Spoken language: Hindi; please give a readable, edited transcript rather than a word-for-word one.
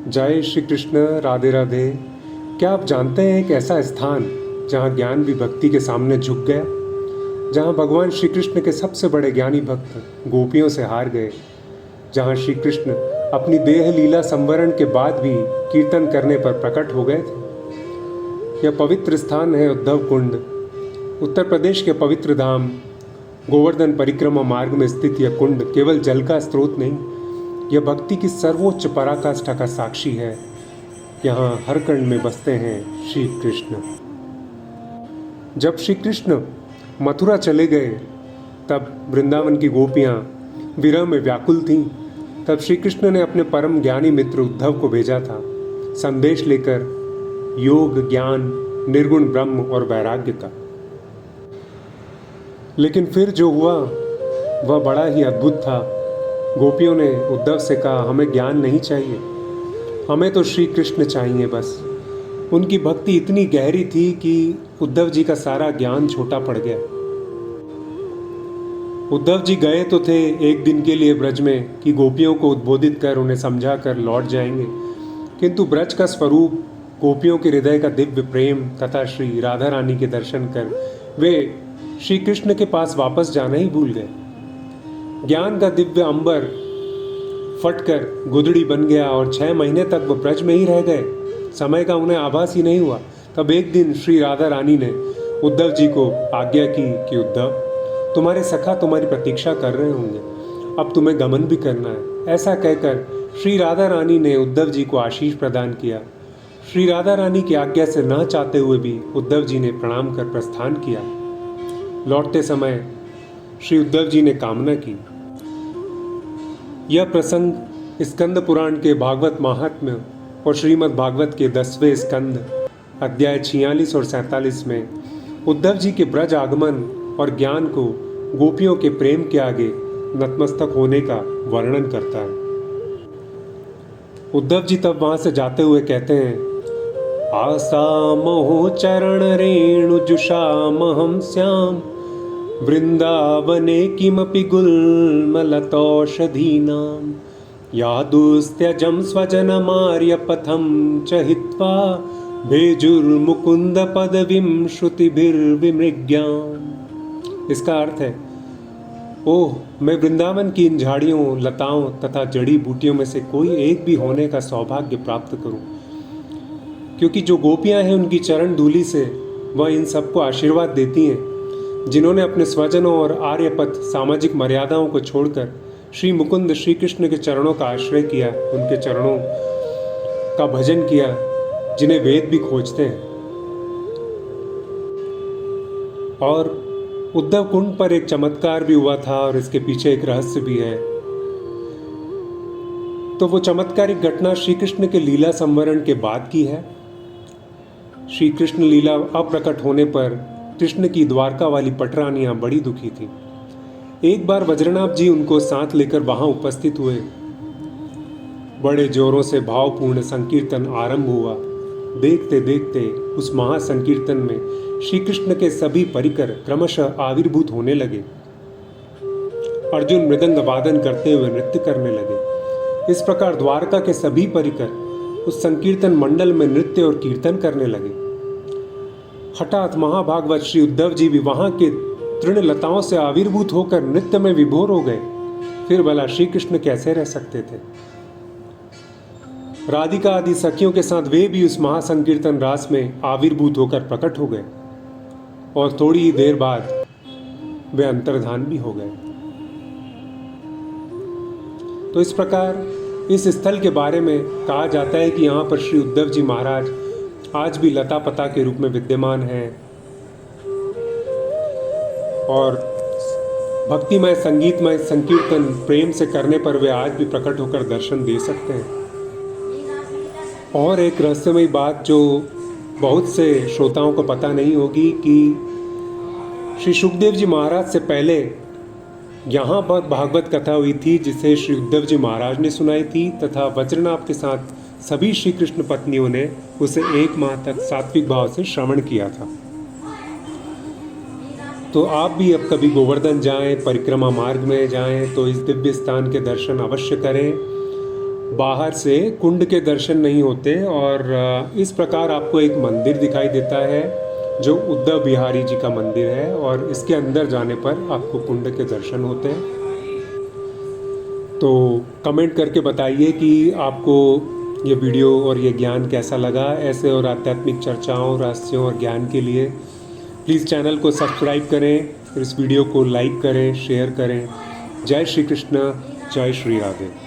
जय श्री कृष्ण। राधे राधे। क्या आप जानते हैं एक ऐसा स्थान जहाँ ज्ञान भी भक्ति के सामने झुक गया, जहाँ भगवान श्री कृष्ण के सबसे बड़े ज्ञानी भक्त गोपियों से हार गए, जहाँ श्री कृष्ण अपनी देह लीला संवरण के बाद भी कीर्तन करने पर प्रकट हो गए थे। यह पवित्र स्थान है उद्धव कुंड। उत्तर प्रदेश के पवित्र धाम गोवर्धन परिक्रमा मार्ग में स्थित यह कुंड केवल जल का स्रोत नहीं, यह भक्ति की सर्वोच्च पराकाष्ठा का साक्षी है। यहाँ हर कण में बसते हैं श्री कृष्ण। जब श्री कृष्ण मथुरा चले गए तब वृंदावन की गोपियाँ विरह में व्याकुल थीं। तब श्री कृष्ण ने अपने परम ज्ञानी मित्र उद्धव को भेजा था संदेश लेकर योग, ज्ञान, निर्गुण ब्रह्म और वैराग्य का। लेकिन फिर जो हुआ वह बड़ा ही अद्भुत था। गोपियों ने उद्धव से कहा, हमें ज्ञान नहीं चाहिए, हमें तो श्री कृष्ण चाहिए बस। उनकी भक्ति इतनी गहरी थी कि उद्धव जी का सारा ज्ञान छोटा पड़ गया। उद्धव जी गए तो थे एक दिन के लिए ब्रज में कि गोपियों को उद्बोधित कर उन्हें समझा कर लौट जाएंगे, किंतु ब्रज का स्वरूप, गोपियों के हृदय का दिव्य प्रेम तथा श्री राधा रानी के दर्शन कर वे श्री कृष्ण के पास वापस जाना ही भूल गए। ज्ञान का दिव्य अंबर फटकर गुदड़ी बन गया और 6 महीने तक वो ब्रज में ही रह गए। समय का उन्हें आभास ही नहीं हुआ। तब एक दिन श्री राधा रानी ने उद्धव जी को आज्ञा की कि उद्धव, तुम्हारे सखा तुम्हारी प्रतीक्षा कर रहे होंगे, अब तुम्हें गमन भी करना है। ऐसा कहकर श्री राधा रानी ने उद्धव जी को आशीष प्रदान किया। श्री राधा रानी की आज्ञा से न चाहते हुए भी उद्धव जी ने प्रणाम कर प्रस्थान किया। लौटते समय श्री उद्धव जी ने कामना की। यह प्रसंग स्कंद पुराण के भागवत महात्म्य और श्रीमद् भागवत के 10वें स्कंद अध्याय 46 और 47 में उद्धव जी के ब्रज आगमन और ज्ञान को गोपियों के प्रेम के आगे नतमस्तक होने का वर्णन करता है। उद्धव जी तब वहां से जाते हुए कहते हैं, आसामहो चरण रेणु जुषामहं श्याम वृंदावने किमपि गुल्मलतौषधीनां यादुस्त्यजं स्वजनमार्यपथं च हित्वा भेजुर्मुकुंद पदवीं श्रुतिभिर्विमृग्याम्। इसका अर्थ है, ओह, मैं वृंदावन की इन झाड़ियों, लताओं तथा जड़ी बूटियों में से कोई एक भी होने का सौभाग्य प्राप्त करूं, क्योंकि जो गोपियां हैं उनकी चरण धूलि से वह इन सबको आशीर्वाद देती हैं, जिन्होंने अपने स्वजनों और आर्यपथ सामाजिक मर्यादाओं को छोड़कर श्री मुकुंद श्री कृष्ण के चरणों का आश्रय किया, उनके चरणों का भजन किया, जिन्हें वेद भी खोजते हैं। और उद्धव कुंड पर एक चमत्कार भी हुआ था और इसके पीछे एक रहस्य भी है। तो वो चमत्कारिक घटना श्री कृष्ण के लीला संवरण के बाद की है। श्री कृष्ण लीला अप्रकट होने पर कृष्ण की द्वारका वाली पटरानियां बड़ी दुखी थी। एक बार वज्रनाभ जी उनको साथ लेकर वहां उपस्थित हुए। बड़े जोरों से भावपूर्ण संकीर्तन आरंभ हुआ। देखते देखते उस महासंकीर्तन में श्री कृष्ण के सभी परिकर क्रमशः आविर्भूत होने लगे। अर्जुन मृदंग वादन करते हुए नृत्य करने लगे। इस प्रकार द्वारका के सभी परिकर उस संकीर्तन मंडल में नृत्य और कीर्तन करने लगे। हठात महाभागवत श्री उद्धव जी भी वहां के तृण लताओं से आविर्भूत होकर नृत्य में विभोर हो गए। फिर भला श्री कृष्ण कैसे रह सकते थे? राधिका आदि सखियों के साथ वे भी उस महासंकीर्तन रास में आविर्भूत होकर प्रकट हो गए और थोड़ी ही देर बाद वे अंतर्धान भी हो गए। तो इस प्रकार इस स्थल के बारे में कहा जाता है कि यहाँ पर श्री उद्धव जी महाराज आज भी लता पता के रूप में विद्यमान हैं और भक्तिमय संगीतमय संकीर्तन प्रेम से करने पर वे आज भी प्रकट होकर दर्शन दे सकते हैं। और एक रहस्यमयी बात जो बहुत से श्रोताओं को पता नहीं होगी कि श्री सुखदेव जी महाराज से पहले यहाँ पर भागवत कथा हुई थी, जिसे श्री उद्धव जी महाराज ने सुनाई थी तथा वज्रनाभ के साथ सभी श्री कृष्ण पत्नियों ने उसे 1 माह तक सात्विक भाव से श्रवण किया था। तो आप भी अब कभी गोवर्धन जाएं, परिक्रमा मार्ग में जाएं तो इस दिव्य स्थान के दर्शन अवश्य करें। बाहर से कुंड के दर्शन नहीं होते और इस प्रकार आपको एक मंदिर दिखाई देता है जो उद्धव बिहारी जी का मंदिर है और इसके अंदर जाने पर आपको कुंड के दर्शन होते हैं। तो कमेंट करके बताइए कि आपको ये वीडियो और ये ज्ञान कैसा लगा। ऐसे और आध्यात्मिक चर्चाओं, रहस्यों और ज्ञान के लिए प्लीज़ चैनल को सब्सक्राइब करें, फिर इस वीडियो को लाइक करें, शेयर करें। जय श्री कृष्ण, जय श्री राधे।